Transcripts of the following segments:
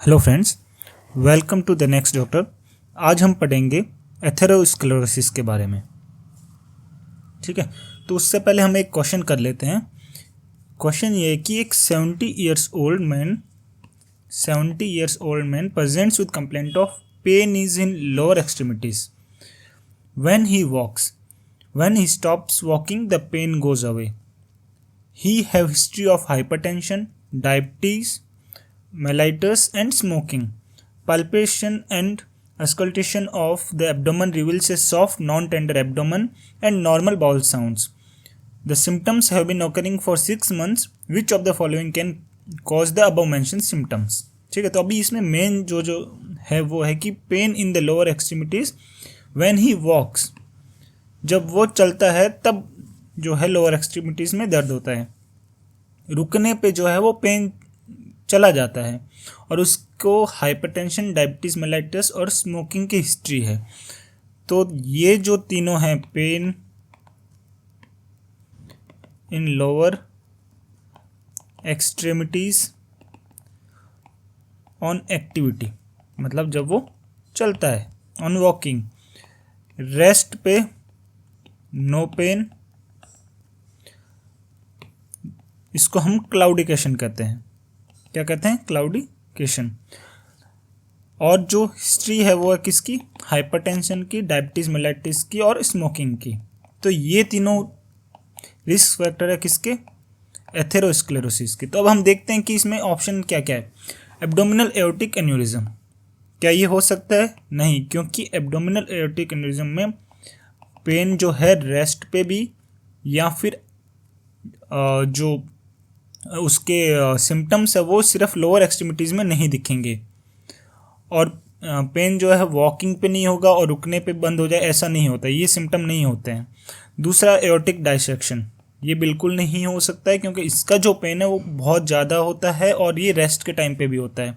Hello friends, welcome to the next doctor. आज हम पढ़ेंगे एथेरोस्क्लेरोसिस के बारे में। ठीक है, तो उससे पहले हम एक क्वेश्चन कर लेते हैं। क्वेश्चन ये है कि एक 70 years old man presents with complaint of pain is in lower extremities when he walks. When he stops walking, the pain goes away. He have history of hypertension, diabetes, mellitus and smoking. Palpation and auscultation of the abdomen reveals a soft, non-tender abdomen and normal bowel sounds. The symptoms have been occurring for 6 months. Which of the following can cause the above mentioned symptoms? ठीक है, तो अभी इसमें main जो है वो है कि pain in the lower extremities when he walks. जब वो चलता है तब जो है लोअर एक्सट्रीमिटीज में दर्द होता है। रुकने पे जो है वो पेन चला जाता है और उसको हाइपरटेंशन, डायबिटीज मेलाइटिस और स्मोकिंग की हिस्ट्री है। तो ये जो तीनों हैं, pen in lower extremities on activity, मतलब जब वो चलता है, ऑन वॉकिंग। रेस्ट पे नो पेन, इसको हम क्लाउडिकेशन कहते हैं। क्या कहते हैं? क्लाउडिकेशन। और जो हिस्ट्री है वो है किसकी? हाइपरटेंशन की, डायबिटीज मेलाइटिस की और स्मोकिंग की। तो ये तीनों रिस्क फैक्टर है किसके? एथेरोस्क्लेरोसिस की। तो अब हम देखते हैं कि इसमें ऑप्शन क्या क्या है। एब्डोमिनल एओर्टिक एन्यूरिज्म, क्या ये हो सकता है? नहीं, क्योंकि एब्डोमिनल एओर्टिक एन्यूरिज्म में पेन जो है रेस्ट पे भी या फिर जो उसके सिम्टम्स है वो सिर्फ लोअर एक्सट्रीमिटीज में नहीं दिखेंगे, और पेन जो है वॉकिंग पे नहीं होगा और रुकने पे बंद हो जाए, ऐसा नहीं होता, ये सिम्टम नहीं होते हैं। दूसरा, एओर्टिक डायसेक्शन, ये बिल्कुल नहीं हो सकता है क्योंकि इसका जो पेन है वो बहुत ज़्यादा होता है और ये रेस्ट के टाइम पे भी होता है।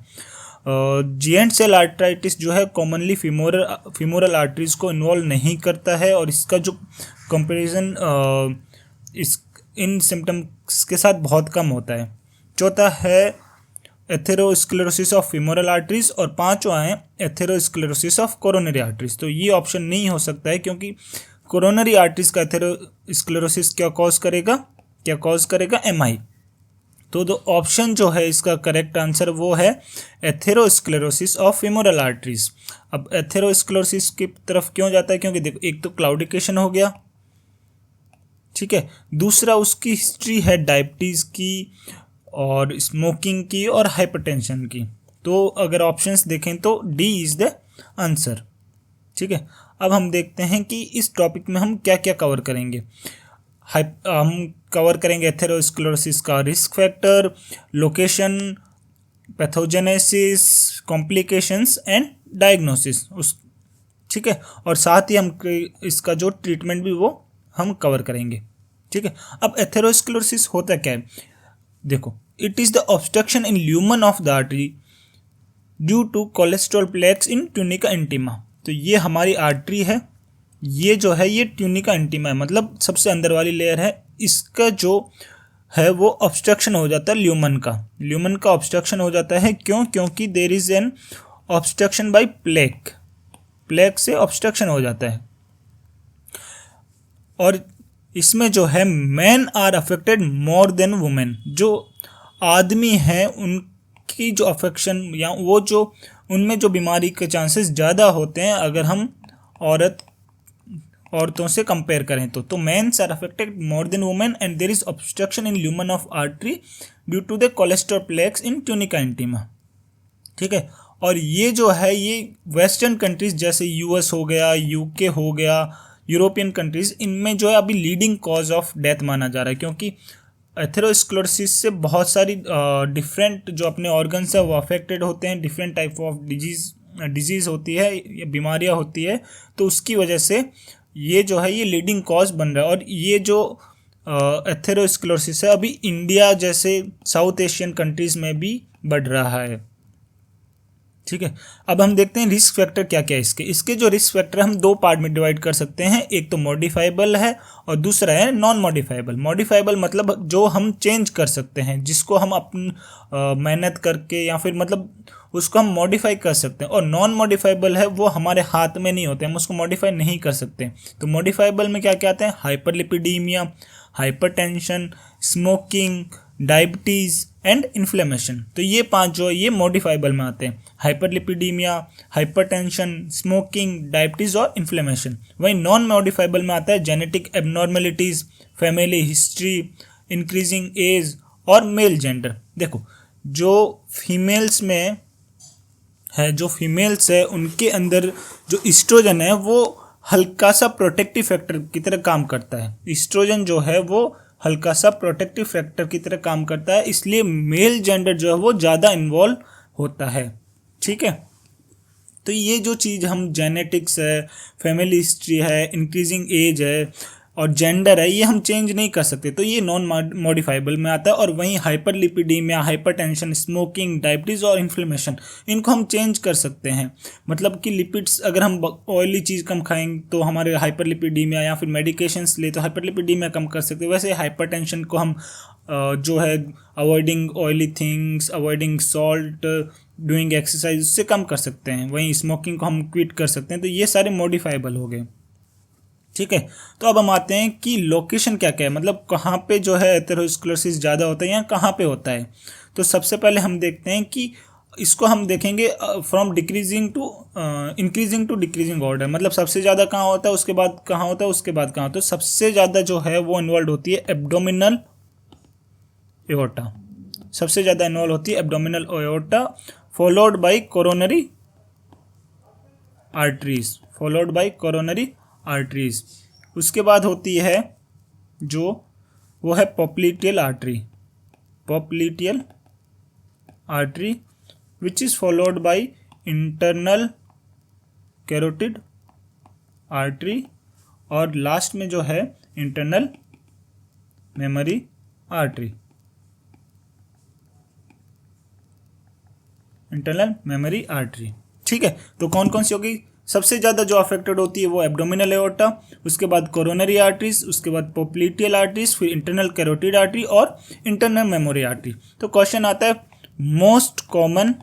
जिएंट सेल आर्टराइटिस जो है कॉमनली फीमोरल आर्टरीज को इन्वॉल्व नहीं करता है और इसका जो कंपेरिजन इन सिम्टम्स के साथ बहुत कम होता है। चौथा है एथेरोस्क्लेरोसिस ऑफ फीमोरल आर्टरीज और पांचवा है एथेरोस्क्लेरोसिस ऑफ कोरोनरी आर्टरीज। तो ये ऑप्शन नहीं हो सकता है क्योंकि कोरोनरी आर्टरीज का एथेरोस्क्लेरोसिस क्या कॉज करेगा? एमआई। तो ऑप्शन जो है इसका करेक्ट आंसर वो है एथेरोस्क्लेरोसिस ऑफ फीमोरल आर्टरीज। अब एथेरोस्क्लेरोसिस की तरफ क्यों जाता है? क्योंकि देखो, एक तो क्लाउडिकेशन हो गया, ठीक है, दूसरा उसकी हिस्ट्री है डायबिटीज की और स्मोकिंग की और हाइपरटेंशन की। तो अगर ऑप्शंस देखें तो डी इज द आंसर। ठीक है, अब हम देखते हैं कि इस टॉपिक में हम क्या क्या कवर करेंगे। हम कवर करेंगे एथेरोस्क्लेरोसिस का risk factor, location, pathogenesis, complications and diagnosis ठीक है, और साथ ही हम इसका जो ट्रीटमेंट भी वो हम कवर करेंगे। ठीक है, अब एथेरोस्क्लेरोसिस होता क्या है? देखो, it is the obstruction in lumen of the artery due to cholesterol plaques in tunica intima. तो ये हमारी आर्टरी है, ये जो है ये ट्यूनिका इंटीमा है, मतलब सबसे अंदर वाली लेयर है। इसका जो है वो ऑब्स्ट्रक्शन हो जाता है ल्यूमन का ऑब्स्ट्रक्शन हो जाता है। क्यों? क्योंकि there is an obstruction by plaque से ऑब्स्ट्रक्शन हो जाता है। और इसमें जो है men are affected more than women. जो आदमी हैं उनकी जो अफेक्शन या वो जो उनमें जो बीमारी के चांसेस ज़्यादा होते हैं अगर हम औरतों से कंपेयर करें तो mens are affected more than women and there is obstruction in lumen of artery due to the cholesterol plaques in tunica intima. ठीक है, और ये जो है ये वेस्टर्न कंट्रीज जैसे यूएस हो गया, यूके हो गया, यूरोपियन कंट्रीज, इनमें जो है अभी लीडिंग कॉज ऑफ डेथ माना जा रहा है क्योंकि एथेरोस्क्लेरोसिस से बहुत सारी डिफरेंट जो अपने ऑर्गन्स है वो अफेक्टेड होते हैं, डिफरेंट टाइप ऑफ डिजीज़ होती है या बीमारियां होती है, तो उसकी वजह से ये जो है ये लीडिंग कॉज बन रहा है। और ये जो एथेरोस्क्लेरोसिस है अभी इंडिया जैसे साउथ एशियन कंट्रीज़ में भी बढ़ रहा है। ठीक है। अब हम देखते हैं रिस्क फैक्टर क्या क्या है इसके जो रिस्क फैक्टर हम दो पार्ट में डिवाइड कर सकते हैं, एक तो मॉडिफाइबल है और दूसरा है नॉन मॉडिफाइबल। मॉडिफाइबल मतलब जो हम चेंज कर सकते हैं, जिसको हम अपनी मेहनत करके या फिर मतलब उसको हम मॉडिफाई कर सकते हैं, और नॉन मॉडिफाइबल है वो हमारे हाथ में नहीं होते, हम उसको मॉडिफाई नहीं कर सकते। तो मॉडिफाइबल में क्या क्या आते हैं? Hyperlipidaemia, hypertension, smoking, diabetes and inflammation. तो ये 5 जो है ये मॉडिफाइबल में आते हैं, हाइपरलिपिडीमिया, हाइपरटेंशन, स्मोकिंग, डायबिटीज़ और इन्फ्लेमेशन। वहीं नॉन मॉडिफाइबल में आता है genetic abnormalities, family history, increasing age और मेल जेंडर। देखो जो फीमेल्स में है, जो फीमेल्स है उनके अंदर जो ईस्ट्रोजन है वो हल्का सा प्रोटेक्टिव फैक्टर की तरह काम करता है। ईस्ट्रोजन जो है वो हल्का सा प्रोटेक्टिव फैक्टर की तरह काम करता है, इसलिए मेल जेंडर जो है वो ज़्यादा इन्वॉल्व होता है। ठीक है, तो ये जो चीज़ हम जेनेटिक्स है, फैमिली हिस्ट्री है, इंक्रीजिंग एज है और जेंडर है, ये हम चेंज नहीं कर सकते, तो ये नॉन मॉडिफाइबल में आता है। और वहीं हाइपरलिपिडीमिया, हाइपरटेंशन, स्मोकिंग, डायबिटीज़ और इन्फ्लेमेशन, इनको हम चेंज कर सकते हैं। मतलब कि लिपिड्स, अगर हम ऑयली चीज़ कम खाएंगे तो हमारे हाइपरलिपिडीमिया, या फिर मेडिकेशंस ले तो हाइपरलिपिडीमिया कम कर सकते हैं। वैसे हाइपरटेंशन को हम जो है avoiding oily things, avoiding salt, doing exercise, उससे कम कर सकते हैं। वहीं स्मोकिंग को हम क्विट कर सकते हैं। तो ये सारे मॉडिफाइबल हो गए। ठीक है, तो अब हम आते हैं कि लोकेशन क्या क्या है, मतलब कहाँ पे जो है एथेरोस्क्लेरोसिस ज़्यादा होता है या कहाँ पे होता है। तो सबसे पहले हम देखते हैं कि इसको हम देखेंगे from decreasing to increasing to decreasing order, मतलब सबसे ज़्यादा कहाँ होता है, उसके बाद कहाँ होता है, उसके बाद कहाँ होता है। सबसे ज़्यादा जो है वो इन्वॉल्व होती है एब्डोमिनल एओर्टा, सबसे ज़्यादा इन्वॉल्व होती है abdominal aorta, followed by coronary arteries, followed by coronary arteries. उसके बाद होती है जो वो है popliteal artery, popliteal artery which is followed by internal carotid artery, और लास्ट में जो है internal mammary artery, internal mammary artery. ठीक है, तो कौन कौन सी होगी? सबसे ज़्यादा जो अफेक्टेड होती है वो एब्डोमिनल एओर्टा, उसके बाद कोरोनरी आर्टरीज, उसके बाद पॉप्लिटियल आर्टरीज, फिर इंटरनल कैरोटिड आर्टरी और इंटरनल मेमोरी आर्टरी। तो क्वेश्चन आता है मोस्ट कॉमन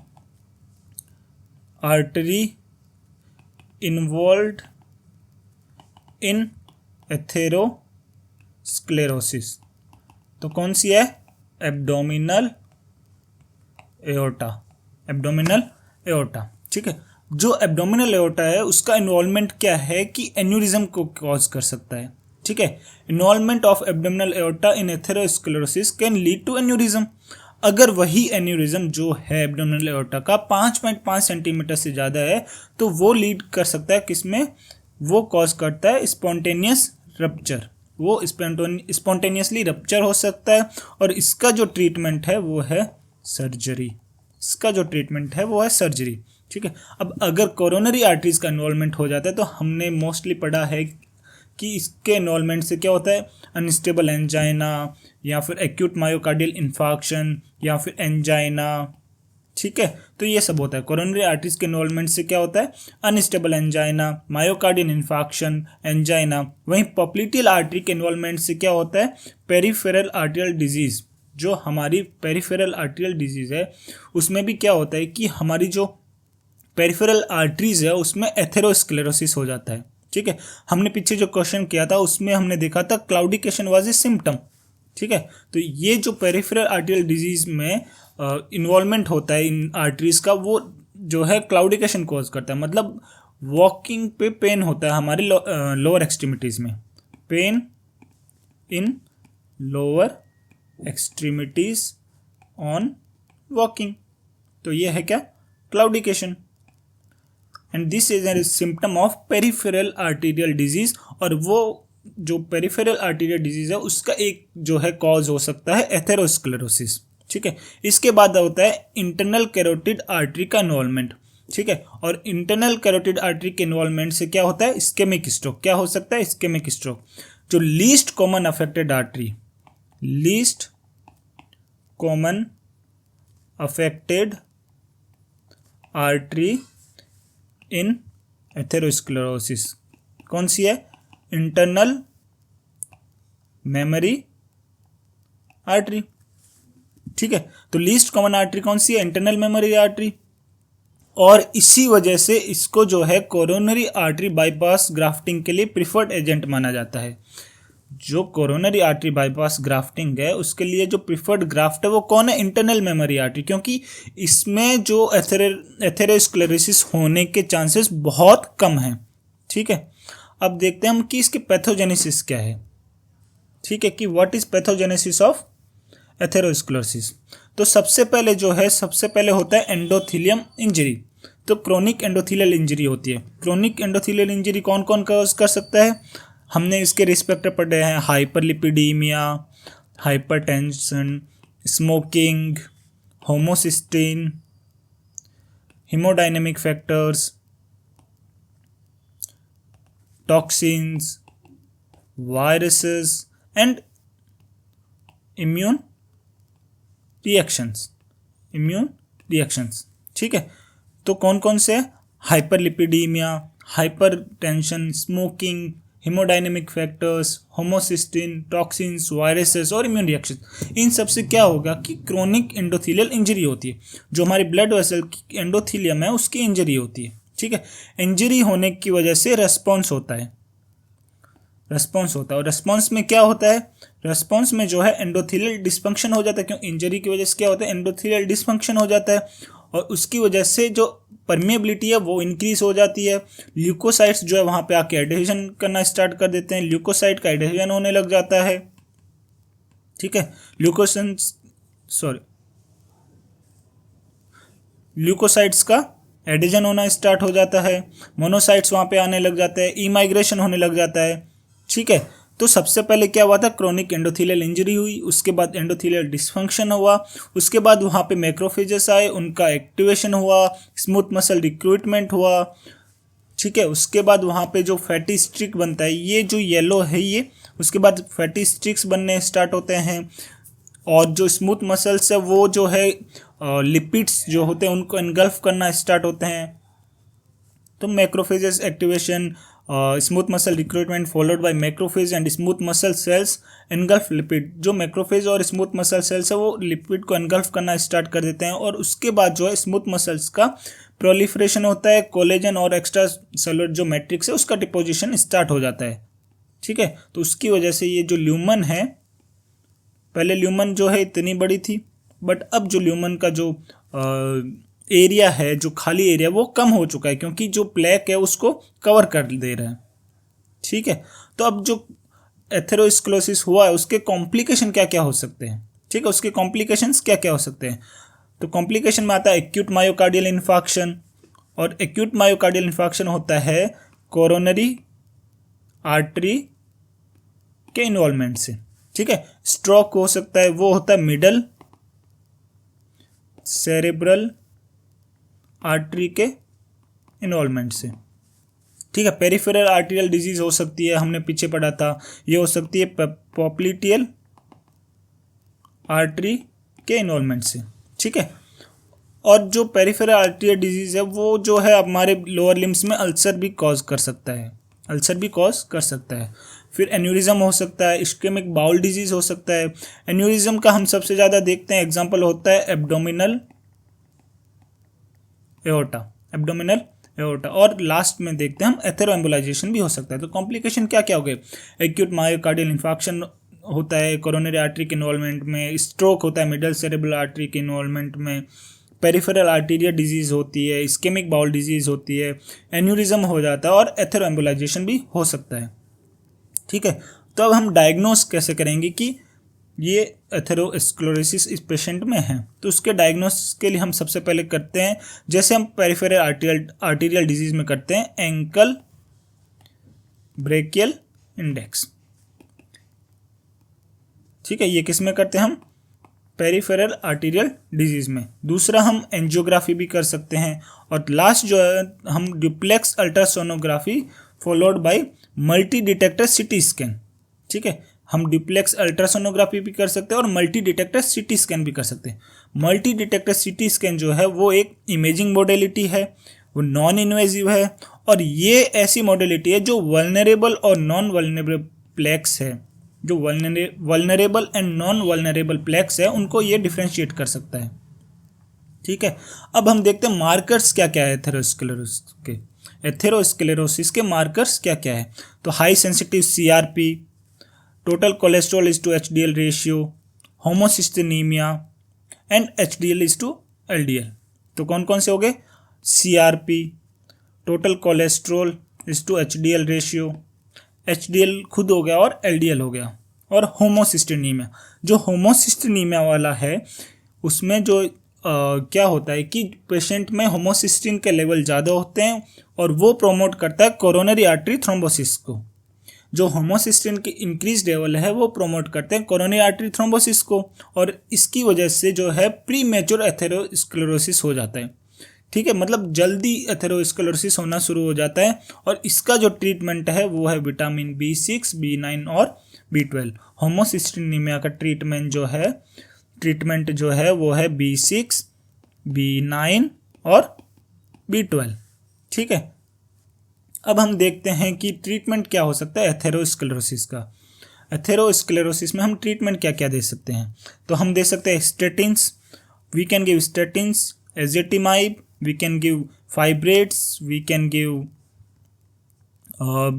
आर्टरी इन्वॉल्व्ड इन एथेरोस्क्लेरोसिस, तो कौन सी है? Abdominal aorta, abdominal aorta. ठीक है, जो एब्डोमिनल एओर्टा है उसका इन्वॉल्वमेंट क्या है कि एन्यूरिज्म को कॉज कर सकता है। ठीक है, involvement of abdominal aorta in atherosclerosis can lead to aneurysm. अगर वही एन्यूरिज्म जो है एब्डोमिनल एओर्टा का 5.5 सेंटीमीटर से ज़्यादा है तो वो लीड कर सकता है किसमें? वो कॉज करता है स्पॉन्टेनियस रप्चर, वो स्पॉन्टेनियसली रप्चर हो सकता है, और इसका जो ट्रीटमेंट है वो है सर्जरी, इसका जो ट्रीटमेंट है वो है सर्जरी। ठीक है, अब अगर कोरोनरी आर्टरीज का इन्वॉल्वमेंट हो जाता है तो हमने मोस्टली पढ़ा है कि इसके इन्वॉल्वमेंट से क्या होता है? अनस्टेबल एंजाइना, या फिर एक्यूट मायोकार्डियल इन्फार्क्शन, या फिर एंजाइना। ठीक है, तो ये सब होता है। कोरोनरी आर्टरीज के इन्वॉल्वमेंट से क्या होता है? Unstable angina, myocardial infarction, angina. वहीं पॉप्लिटियल आर्टरी के इन्वॉल्वमेंट से क्या होता है? Peripheral आर्टियल disease. जो हमारी पेरिफेरल आर्टियल डिजीज़ है उसमें भी क्या होता है कि हमारी जो पेरिफेरल आर्टरीज है उसमें एथेरोस्क्लेरोसिस हो जाता है। ठीक है, हमने पीछे जो क्वेश्चन किया था उसमें हमने देखा था क्लाउडिकेशन वाज ए सिम्टम। ठीक है, तो ये जो पेरिफेरल आर्टियल डिजीज में इन्वॉल्वमेंट होता है इन आर्टरीज का, वो जो है क्लाउडिकेशन कॉज करता है, मतलब वॉकिंग पे पेन होता है हमारे लोअर एक्सट्रीमिटीज में, pain in lower extremities on walking, तो ये है क्या? Claudication. And this is a symptom of peripheral arterial disease, और वो जो पेरिफेरल आर्टीरियल डिजीज है उसका एक जो है कॉज हो सकता है एथेरोस्क्लेरोसिस। ठीक है, इसके बाद होता है इंटरनल कैरोटिड आर्टरी का इन्वॉल्वमेंट। ठीक है, और इंटरनल कैरोटिड आर्टरी के इन्वॉल्वमेंट से क्या होता है? Ischaemic stroke. क्या हो सकता है? Ischaemic stroke. जो least common affected artery, least common affected artery in atherosclerosis. कौन सी है? Internal mammary artery. ठीक है, तो लीस्ट कॉमन आर्टरी कौन सी है? Internal mammary artery. और इसी वजह से इसको जो है कोरोनरी आर्टरी बाईपास ग्राफ्टिंग के लिए प्रिफर्ड एजेंट माना जाता है। जो कोरोनरी आर्टरी बाईपास ग्राफ्टिंग है उसके लिए जो प्रिफर्ड ग्राफ्ट है वो कौन है? इंटरनल मेमोरी आर्टरी, क्योंकि इसमें जो एथेरोस्क्लेरोसिस होने के चांसेस बहुत कम हैं। ठीक है, अब देखते हैं हम कि इसके पैथोजेनेसिस क्या है। ठीक है, कि what is pathogenesis of atherosclerosis. तो सबसे पहले होता है एंडोथीलियम इंजरी। तो क्रोनिक एंडोथीलियल इंजरी होती है। क्रोनिक एंडोथीलियल इंजरी कौन कौन कॉज कर सकता है? हमने इसके रिस्पेक्ट पढ़े हैं, hyperlipidaemia, hypertension, smoking, homocysteine, haemodynamic factors, toxins, viruses and immune reactions. ठीक है, तो कौन कौन से? Hyperlipidaemia, hypertension, smoking, haemodynamic factors, homocysteine, toxins, viruses और इम्यून रिएक्शन। इन सब से क्या होगा कि क्रोनिक एंडोथीलियल इंजरी होती है। जो हमारी ब्लड वेसल की एंडोथीलियम है उसकी इंजरी होती है। ठीक है, इंजरी होने की वजह से रेस्पॉन्स होता है और रेस्पॉन्स में क्या होता है? रेस्पॉन्स में जो है एंडोथीलियल डिस्फंक्शन हो जाता है। क्यों? इंजरी की वजह से क्या होता है? एंडोथीलियल डिस्फंक्शन हो जाता है और उसकी वजह से जो परमिएबिलिटी है वो इंक्रीज हो जाती है। ल्यूकोसाइट्स जो है वहाँ पे आके एडेशन करना स्टार्ट कर देते हैं, ल्यूकोसाइट का एडेशन होने लग जाता है। ठीक है, ल्यूकोसाइट्स का एडिशन होना स्टार्ट हो जाता है, मोनोसाइट्स वहाँ पे आने लग जाते हैं, इमाइग्रेशन होने लग जाता है। ठीक है, तो सबसे पहले क्या हुआ था? क्रोनिक एंडोथीलियल इंजरी हुई, उसके बाद एंडोथीलियल डिस्फंक्शन हुआ, उसके बाद वहाँ पे मैक्रोफेजेस आए, उनका एक्टिवेशन हुआ, स्मूथ मसल रिक्रूटमेंट हुआ। ठीक है, उसके बाद वहाँ पे जो फैटी स्ट्रिक बनता है, ये जो येलो है ये, उसके बाद फैटी स्ट्रिक्स बनने स्टार्ट होते हैं और जो स्मूथ मसल्स है वो जो है लिपिड्स जो होते हैं उनको एनगल्फ करना स्टार्ट होते हैं। तो macrophages activation, smooth muscle recruitment followed by macrophage and smooth muscle cells engulf lipid. जो मैक्रोफेज और स्मूथ मसल सेल्स है वो लिपिड को एनगल्फ करना स्टार्ट कर देते हैं और उसके बाद जो है स्मूथ मसल्स का प्रोलिफरेशन होता है, कोलेजन और एक्स्ट्रा सेलुलर जो मैट्रिक्स है उसका डिपोजिशन स्टार्ट हो जाता है। ठीक है, तो उसकी वजह से ये जो ल्यूमन है, पहले ल्यूमन जो है इतनी बड़ी थी, बट अब जो ल्यूमन का जो एरिया है, जो खाली एरिया वो कम हो चुका है क्योंकि जो प्लेक है उसको कवर कर दे रहा है। ठीक है, तो अब जो एथेरोस्क्लेरोसिस हुआ है उसके कॉम्प्लिकेशन क्या क्या हो सकते हैं? ठीक है, उसके कॉम्प्लिकेशंस क्या क्या हो सकते हैं? तो कॉम्प्लिकेशन में आता है एक्यूट मायोकार्डियल इन्फार्क्शन, और एक्यूट मायोकार्डियल इन्फार्क्शन होता है कोरोनरी आर्टरी के इन्वॉल्वमेंट से। ठीक है, स्ट्रोक हो सकता है, वो होता है मिडल सेरेब्रल आर्टरी के इन्वॉल्वमेंट से। ठीक है, पेरिफेरल आर्टेरियल डिजीज हो सकती है, हमने पीछे पढ़ा था, ये हो सकती है पॉप्लिटियल आर्टरी के इन्वॉल्वमेंट से। ठीक है, और जो पेरिफेरल आर्टेरियल डिजीज है वो जो है हमारे लोअर लिम्स में अल्सर भी कॉज कर सकता है। फिर एन्यूरिज्म हो सकता है, इस्केमिक बाउल डिजीज हो सकता है। एन्यूरिज्म का हम सबसे ज़्यादा देखते हैं एग्जाम्पल होता है एब्डोमिनल एओर्टा, और लास्ट में देखते हैं हम एथेरोएम्बोलाइजेशन भी हो सकता है। तो कॉम्प्लिकेशन क्या क्या हो गए? एक्यूट मायोकार्डियल इन्फार्क्शन होता है कोरोनरी आर्टरी के इन्वॉल्वमेंट में, स्ट्रोक होता है मिडल सेरेब्रल आर्टरी के इन्वॉल्वमेंट में, पेरिफेरल आर्टेरियल डिजीज होती है, इस्केमिक बाउल डिजीज होती है, एन्यूरिज्म हो जाता है और एथेरोएम्बोलाइजेशन भी हो सकता है। ठीक है, तो अब हम डायग्नोस कैसे करेंगे कि ये एथेरोस्क्लेरोसिस इस पेशेंट में है? तो उसके डायग्नोसिस के लिए हम सबसे पहले करते हैं जैसे हम पेरिफेरल आर्टेरियल डिजीज में करते हैं, एंकल ब्रेकियल इंडेक्स। ठीक है, ये किस में करते हैं हम? पेरिफेरल आर्टेरियल डिजीज में। दूसरा हम एंजियोग्राफी भी कर सकते हैं, और लास्ट जो है हम duplex ultrasonography followed by multi detector CT scan. ठीक है, हम डुप्लेक्स अल्ट्रासोनोग्राफी भी कर सकते हैं और मल्टी डिटेक्टर सीटी स्कैन भी कर सकते हैं। मल्टी डिटेक्टर सीटी स्कैन जो है वो एक इमेजिंग मॉडलिटी है, वो नॉन इन्वेजिव है, और ये ऐसी मॉडलिटी है जो वल्नरेबल और नॉन वल्नरेबल प्लेक्स है, जो vulnerable and non vulnerable plaques है उनको ये डिफ्रेंशिएट कर सकता है। ठीक है, अब हम देखते हैं मार्कर्स क्या क्या है एथेरोस्क्लेरोसिस के। एथेरोस्क्लेरोसिस के मार्कर्स क्या क्या है, तो high sensitive CRP, total cholesterol is to HDL ratio, homocysteinaemia and HDL is to LDL। तो कौन कौन से हो गए, CRP, total cholesterol is to HDL ratio, HDL खुद हो गया और LDL हो गया, और होमोसिस्टेनीमिया। जो होमोसिस्टेनीमिया वाला है उसमें जो क्या होता है कि पेशेंट में होमोसिस्टिन के लेवल ज़्यादा होते हैं और वो प्रोमोट करता है कोरोनरी आर्टरी थ्रोम्बोसिस को। जो होमोसिस्टिन की इंक्रीज लेवल है वो प्रोमोट करते हैं कोरोनरी आर्टरी थ्रोम्बोसिस को, और इसकी वजह से जो है प्री मेच्योर एथेरोस्क्लेरोसिस हो जाता है। ठीक है, मतलब जल्दी एथेरोस्क्लेरोसिस होना शुरू हो जाता है, और इसका जो ट्रीटमेंट है वो है विटामिन B6, B9 और B12। होमोसिस्टिनीमिया का ट्रीटमेंट जो है वो है B6, B9 और B12। ठीक है, अब हम देखते हैं कि ट्रीटमेंट क्या हो सकता है एथेरोस्क्लेरोसिस का। एथेरोस्क्लेरोसिस में हम ट्रीटमेंट क्या क्या दे सकते हैं, तो हम दे सकते हैं statins, we can give statins, ezetimibe, we can give fibrates, we can give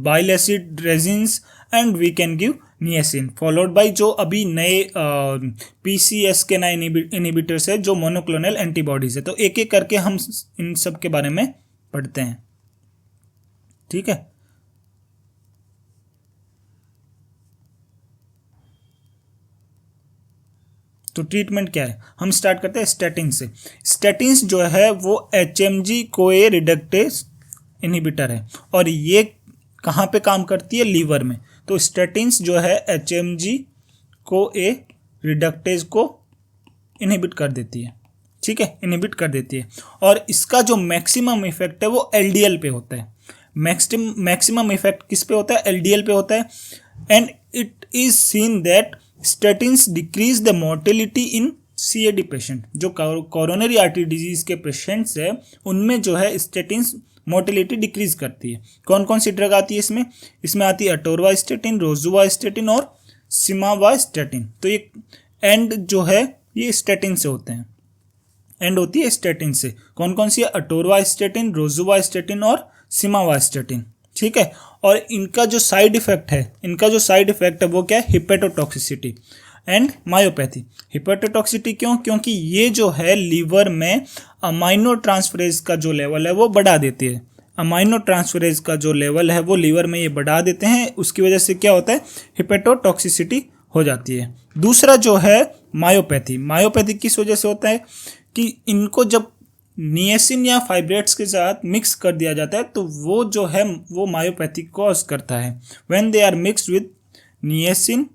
bile acid resins and we can give niacin, followed by जो अभी नए PCSK9 इनहिबिटर्स है जो मोनोक्लोनल एंटीबॉडीज है। तो एक एक करके हम इन सब के बारे में पढ़ते हैं। ठीक है, तो ट्रीटमेंट क्या है, हम स्टार्ट करते हैं स्टैटिन से। स्टैटिन्स जो है वो HMG कोए रिडक्टेज इनहिबिटर है, और ये कहाँ पे काम करती है, लीवर में। तो स्टैटिन्स जो है HMG कोए रिडक्टेज को इनहिबिट कर देती है। ठीक है, इनहिबिट कर देती है, और इसका जो मैक्सिमम इफेक्ट है वो LDL पे होता है। मैक्सिमम इफेक्ट किस पे होता है, LDL पे होता है। And it is seen that statins decrease the mortality in CAD patient. जो कोरोनरी आर्टरी डिजीज के पेशेंट्स है उनमें जो है स्टेटिन्स मोर्टेलिटी डिक्रीज करती है। कौन कौन सी ड्रग आती है इसमें आती है अटोरवास्टेटिन, रोजुवास्टेटिन और सिमावास्टेटिन। तो ये एंड जो है ये स्टेटिन से होते हैं, एंड होती है स्टेटिन से। कौन कौन सी है, अटोरवास्टेटिन, रोजुवास्टेटिन और सिमावास्टेटिन। ठीक है, और इनका जो साइड इफेक्ट है वो क्या है, हिपेटोटॉक्सिसिटी एंड मायोपैथी। हिपेटोटॉक्सिसिटी क्यों, क्योंकि ये जो है लीवर में अमाइनो ट्रांसफरेज का जो लेवल है वो बढ़ा देती है। अमाइनो ट्रांसफरेज का जो लेवल है वो लीवर में ये बढ़ा देते हैं, उसकी वजह से क्या होता है, हिपेटोटॉक्सिसिटी हो जाती है। दूसरा जो है मायोपैथी किस वजह से होता है कि इनको जब निएसिन या फाइब्रेट्स के साथ मिक्स कर दिया जाता है तो वो जो है वो मायोपैथी कॉज करता है। When they are mixed with niacin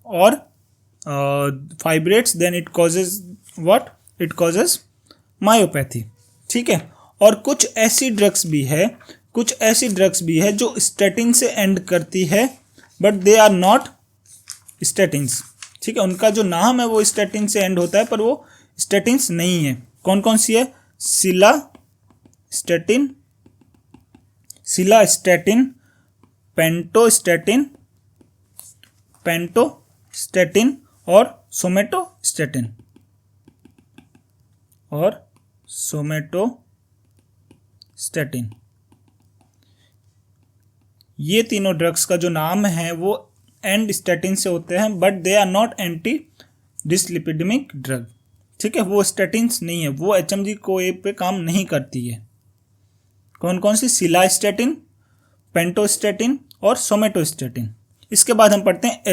और fibrates then it causes myopathy. ठीक है, और कुछ ऐसी ड्रग्स भी है जो स्टेटिन से एंड करती है, but they are not statins. ठीक है, उनका जो नाम है वो स्टेटिन से एंड होता है पर वो स्टेटिन्स नहीं है। कौन कौन सी है, सिलास्टेटिन, पेंटोस्टेटिन और सोमेटोस्टेटिन। ये तीनों ड्रग्स का जो नाम है वो एंड स्टेटिन से होते हैं, but they are not anti dyslipidaemic drug. ठीक है, वो स्टेटिन्स नहीं है, वो HMG कोए पे काम नहीं करती है। कौन कौन सी, सिलास्टेटिन, पेंटोस्टेटिन और सोमेटोस्टेटिन। इसके बाद हम पढ़ते हैं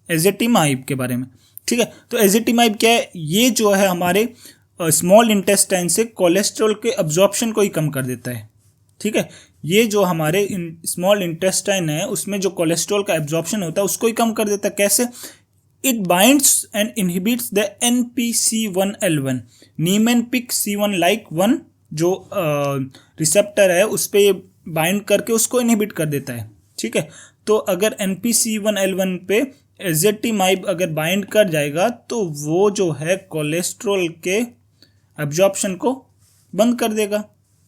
एजेटिमाइब के बारे में। ठीक है, तो एजेटिमाइब क्या है, ये जो है हमारे स्मॉल इंटेस्टाइन से कोलेस्ट्रॉल के अब्जॉर्प्शन को ही कम कर देता है। ठीक है, ये जो हमारे स्मॉल इंटेस्टाइन है उसमें जो कोलेस्ट्रॉल का एब्जॉर्प्शन होता है उसको ही कम कर देता है। कैसे, it binds and inhibits the NPC1L1 Niemann-Pick C1 like 1 जो रिसेप्टर है उस पर बाइंड करके उसको इनहिबिट कर देता है। ठीक है, तो अगर NPC1L1 पे एजेटिमाइब अगर बाइंड कर जाएगा तो वो जो है कोलेस्ट्रॉल के एब्जॉर्प्शन को बंद कर देगा,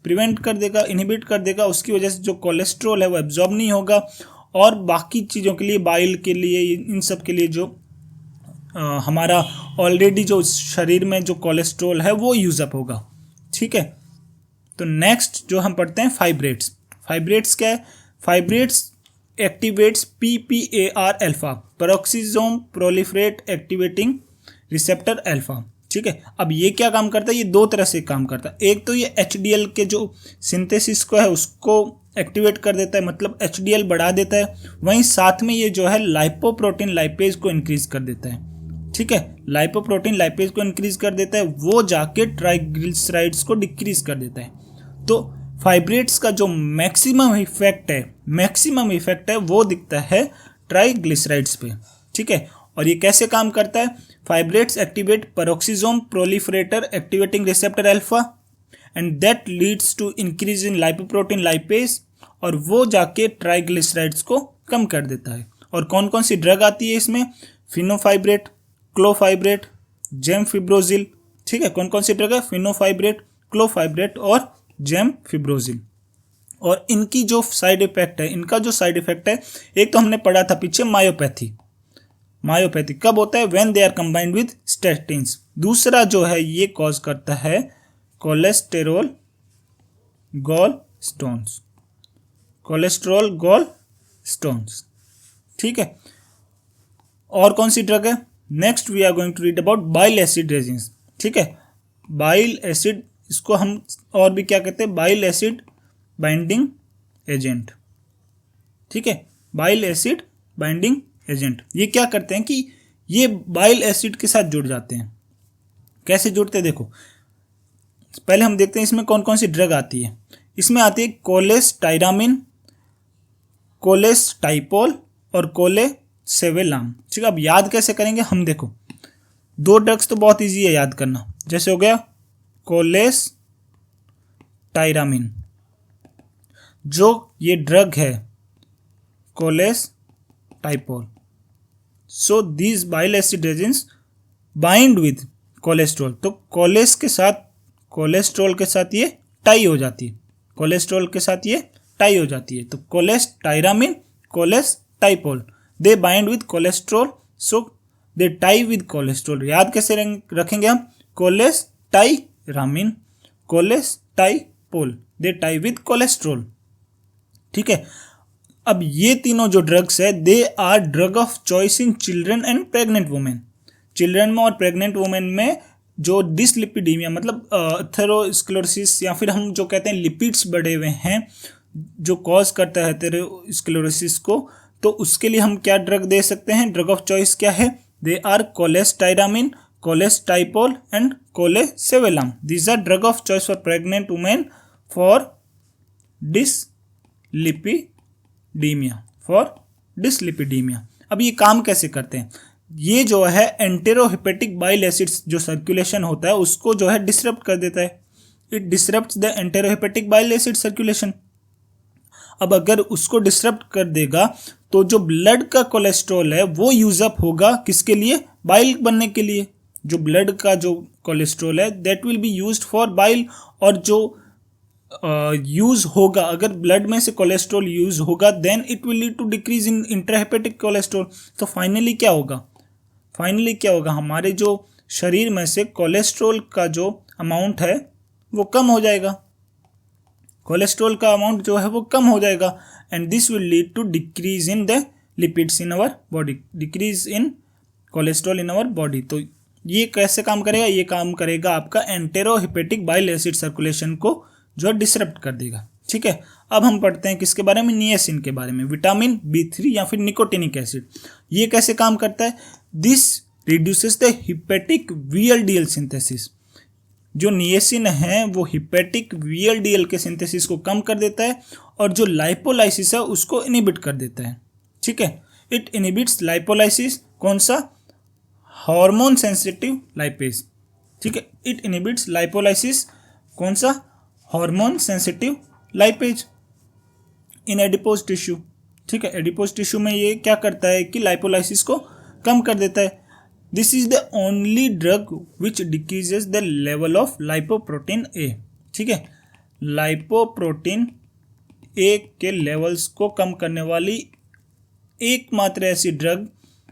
प्रिवेंट कर देगा, इनहिबिट कर देगा। उसकी वजह से जो कोलेस्ट्रॉल है वो एब्जॉर्ब नहीं होगा और बाकी चीज़ों के लिए, बाइल के लिए, इन सब के लिए जो हमारा ऑलरेडी जो शरीर में जो कोलेस्ट्रॉल है वो यूज अप होगा। ठीक है, तो नेक्स्ट जो हम पढ़ते हैं फाइब्रेट्स। फाइब्रेट्स क्या है? Fibrates activates PPAR alpha, peroxisome proliferate activating receptor alpha. ठीक है, अब ये क्या काम करता है? ये दो तरह से काम करता है। एक तो ये HDL के जो सिंथेसिस को है उसको एक्टिवेट कर देता है, मतलब HDL बढ़ा देता है। वहीं साथ में ये जो है लाइपोप्रोटीन लाइपेज को इंक्रीज कर देता है। ठीक है, लाइपोप्रोटीन लाइपेज को इंक्रीज कर देता है, वो जाके ट्राइग्लिसराइड्स को डिक्रीज कर देता है। तो फाइब्रेट्स का जो मैक्सिमम इफेक्ट है वो दिखता है ट्राइग्लिसराइड्स पे। ठीक है, और ये कैसे काम करता है? Fibrates activate peroxisome proliferator activating receptor alpha and that leads to increase in lipoprotein lipase, और वो जाके ट्राइग्लिसराइड्स को कम कर देता है। और कौन कौन सी ड्रग आती है इसमें? फिनोफाइब्रेट, क्लोफाइब्रेट, जेमफिब्रोजिल। ठीक है, कौन कौन सी ड्रग है? फिनोफाइब्रेट, क्लोफाइब्रेट और जेमफिब्रोजिल। और इनकी जो साइड इफेक्ट है, एक तो हमने पढ़ा था पीछे मायोपैथी कब होता है? When they are combined with statins. दूसरा जो है ये कॉज करता है कोलेस्टेरोल गॉल स्टोन्स। ठीक है, और कौन सी ड्रग है? Next we are going to read about bile acid resins. ठीक है, बाइल एसिड, इसको हम और भी क्या कहते हैं? Bile acid binding agent. ठीक है, बाइल एसिड बाइंडिंग एजेंट। ये क्या करते हैं कि ये बाइल एसिड के साथ जुड़ जाते हैं। कैसे जुड़ते हैं देखो, पहले हम देखते हैं इसमें कौन कौन सी ड्रग आती है। इसमें आती है कोलेस्टाइरामिन, कोलेस्टाइपोल और कोलेसेवेलाम। ठीक है, अब याद कैसे करेंगे हम? देखो, दो ड्रग्स तो बहुत इजी है याद करना। जैसे हो गया कोलेस्टाइरामिन, जो ये ड्रग है colestipol. So these bile acid resins bind with cholesterol. तो कोलेस्ट्रॉल के साथ ये टाई हो जाती है। तो cholestyramine, colestipol, they bind with cholesterol, so they tie with cholesterol. याद कैसे रखेंगे हम? Cholestyramine, colestipol, they tie with cholesterol. ठीक है, अब ये तीनों जो ड्रग्स है they are drug of choice in children and pregnant women. Children में और प्रेग्नेंट वुमेन में जो डिसलिपिडीमिया, मतलब एथेरोस्क्लेरोसिस, या फिर हम जो कहते हैं लिपिड्स बढ़े हुए हैं जो कॉज करता है एथेरोस्क्लेरोसिस को, तो उसके लिए हम क्या ड्रग दे सकते हैं? ड्रग ऑफ चॉइस क्या है? They are cholestyramine, colestipol and colesevelam. These are drug of choice for pregnant women for dyslipidaemia. अब ये काम कैसे करते हैं? ये जो है एंटेरोहेपेटिक बाइल एसिड्स जो सर्कुलेशन होता है उसको जो है डिसरप्ट कर देता है। It disrupts the enterohepatic bile acid circulation. अब अगर उसको डिसरप्ट कर देगा तो जो ब्लड का कोलेस्ट्रॉल है वो यूज अप होगा किसके लिए? बाइल बनने के लिए। जो ब्लड का जो कोलेस्ट्रॉल है that will be used for bile, और जो यूज होगा, अगर ब्लड में से कोलेस्ट्रॉल यूज होगा then it will lead to decrease in intrahepatic cholesterol. तो फाइनली क्या होगा? हमारे जो शरीर में से कोलेस्ट्रॉल का जो अमाउंट है वो कम हो जाएगा। And this will lead to decrease in the lipids in our body, decrease in cholesterol in our body. तो ये कैसे काम करेगा? ये काम करेगा आपका एंटेरोहेपेटिक बाइल एसिड सर्कुलेशन को जो डिसरप्ट कर देगा। ठीक है, अब हम पढ़ते हैं किसके बारे में? नियासिन के बारे में। विटामिन B3 या फिर निकोटिनिक एसिड, ये कैसे काम करता है? This reduces the hepatic VLDL synthesis. जो नियासिन है वो हिपेटिक VLDL के सिंथेसिस को कम कर देता है और जो लाइपोलाइसिस है उसको इनहिबिट कर देता है। ठीक है, इट इनहिबिट्स लाइपोलाइसिस। कौन सा? Hormone sensitive lipase. ठीक है, इट इनहिबिट्स लाइपोलाइसिस। कौन सा? Hormone sensitive lipase in adipose tissue. ठीक है, एडिपोज टिश्यू में ये क्या करता है कि लाइपोलाइसिस को कम कर देता है। This is the only drug which decreases the level of lipoprotein A. ठीक है, लाइपोप्रोटीन ए के लेवल्स को कम करने वाली एकमात्र ऐसी ड्रग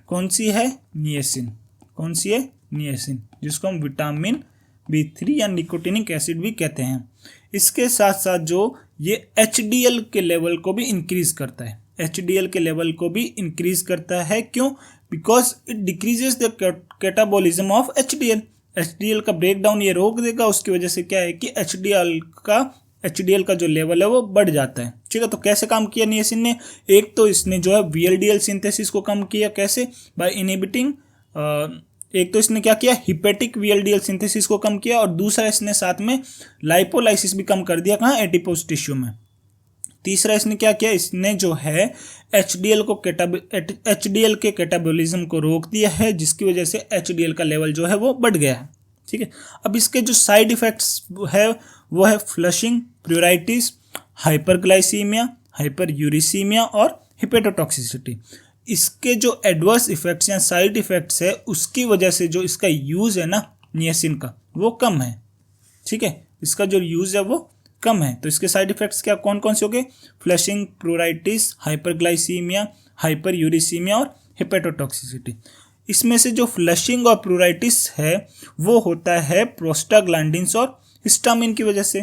कौन सी है? निएसिन। कौन सी है? निएसिन, जिसको हम विटामिन B3 या निकोटिनिक एसिड भी कहते हैं। इसके साथ साथ जो ये HDL के लेवल को भी इंक्रीज करता है, HDL के लेवल को भी इंक्रीज करता है। क्यों? Because it decreases the catabolism of HDL। HDL का ब्रेकडाउन ये रोक देगा, उसकी वजह से क्या है कि HDL का जो लेवल है वो बढ़ जाता है। ठीक है, तो कैसे काम किया निएसिन ने? एक तो इसने जो है VLDL सिंथेसिस को कम किया, कैसे? बाय इनहिबिटिंग, एक तो इसने क्या किया, हिपेटिक VLDL सिंथेसिस को कम किया, और दूसरा इसने साथ में लाइपोलाइसिस भी कम कर दिया। कहाँ? एडिपोज टिश्यू में। तीसरा इसने क्या किया, इसने जो है HDL के कैटाबॉलिज्म को रोक दिया है, जिसकी वजह से HDL का लेवल जो है वो बढ़ गया है। ठीक है, अब इसके जो साइड इफेक्ट्स है वो है फ्लशिंग, प्यूराइटिस, हाइपरग्लाइसीमिया, हाइपरयूरिसीमिया और हिपेटोटॉक्सिसिटी। इसके जो एडवर्स इफेक्ट्स या साइड इफेक्ट्स है, उसकी वजह से जो इसका यूज़ है ना निएसिन का, वो कम है। ठीक है, इसका जो यूज़ है वो कम है। तो इसके साइड इफेक्ट्स क्या कौन कौन से हो गए? फ्लशिंग, प्यूराइटिस, हाइपरग्लाइसीमिया, हाइपरयूरिसीमिया और हिपेटोटॉक्सिसिटी। इसमें से जो फ्लशिंग और प्यूराइटिस है वो होता है प्रोस्टाग्लैंडिन्स और हिस्टामिन की वजह से।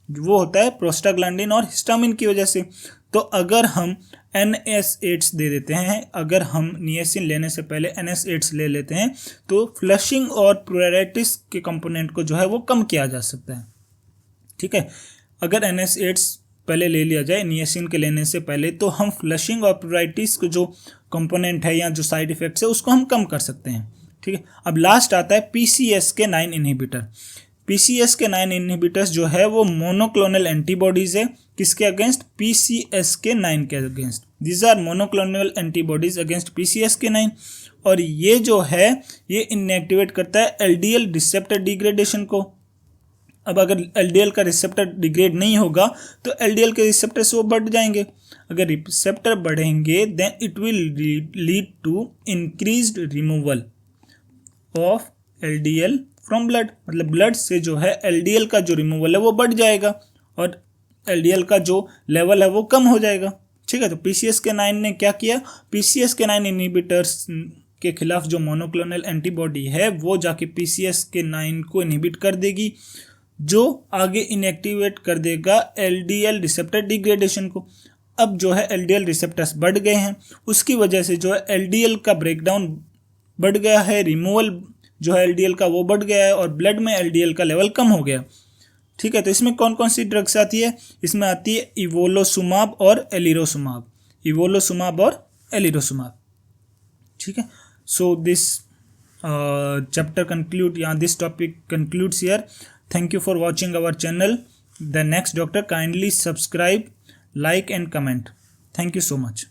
वो होता है प्रोस्टाग्लैंडिन और हिस्टामिन की वजह से। तो अगर हम NSAIDs दे देते हैं, अगर हम निएसिन लेने से पहले NSAIDs ले लेते हैं, तो फ्लशिंग और प्यूराइटिस के कंपोनेंट को जो है वो कम किया जा सकता है। ठीक है, अगर NSAIDs पहले ले लिया जाए निएसिन के लेने से पहले, तो हम फ्लशिंग और प्यूराइटिस को जो कंपोनेंट है या जो साइड इफेक्ट्स है उसको हम कम कर सकते हैं। ठीक है, अब लास्ट आता है PCSK9 इनहिबिटर। PCSK9 इनहिबिटर्स जो है वो मोनोक्लोनल एंटीबॉडीज है। किसके अगेंस्ट? PCSK9 के against. This are monoclonal antibodies against PCSK9। और ये जो है ये इनएक्टिवेट करता है LDL रिसेप्टर डिग्रेडेशन को। अब अगर LDL का रिसेप्टर डिग्रेड नहीं होगा तो LDL के रिसेप्टर्स वो बढ़ जाएंगे। अगर रिसेप्टर बढ़ेंगे then it will lead to increased removal of LDL from blood. मतलब ब्लड से जो है LDL का जो रिमूवल है वो बढ़ जाएगा और LDL का जो लेवल है वो कम हो जाएगा। ठीक है, तो PCSK9 ने क्या किया? PCSK9 इनहिबिटर्स के खिलाफ जो मोनोक्लोनल एंटीबॉडी है वो जाके PCSK9 को इनहिबिट कर देगी, जो आगे इनएक्टिवेट कर देगा LDL रिसेप्टर डिग्रेडेशन को। अब जो है LDL रिसेप्टर्स बढ़ गए हैं, उसकी वजह से जो है LDL का ब्रेकडाउन बढ़ गया है, रिमूवल जो है LDL का वो बढ़ गया है और ब्लड में LDL का लेवल कम हो गया। ठीक है, तो इसमें कौन कौन सी ड्रग्स आती है? इसमें आती है इवोलोसुमाब और एलिरोसुमाब। इवोलोसुमाब और एलिरोसुमाब। ठीक है, so this chapter conclude, this topic concludes here. Thank you for watching our channel. The Next Doctor. Kindly subscribe, like and comment. Thank you so much.